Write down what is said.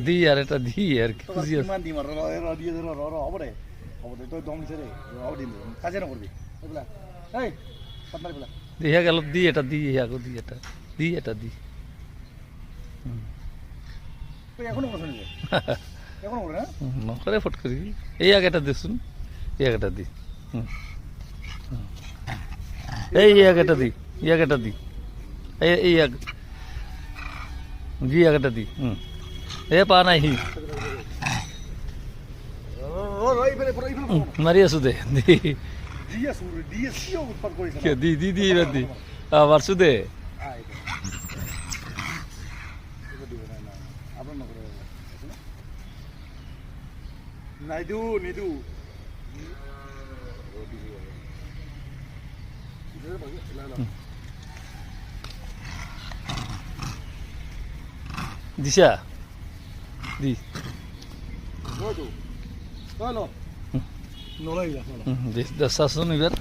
দি আর এটা দি আর কি খুশি আছে দিয়া গেল দি এটা দি আগো দি এটা দি এটা দি নকরে ফট করি এই আগেটা দিছুন এই আগেটা দি এই আগেটা দি এই আগেটা দি এই আগে জি আগেটা দি এ পা নাই হি মারি আছো দে দি দি দি এবার দি মারছু দে নিদু নিদু দিশা দি নলাই দশাশুন এবার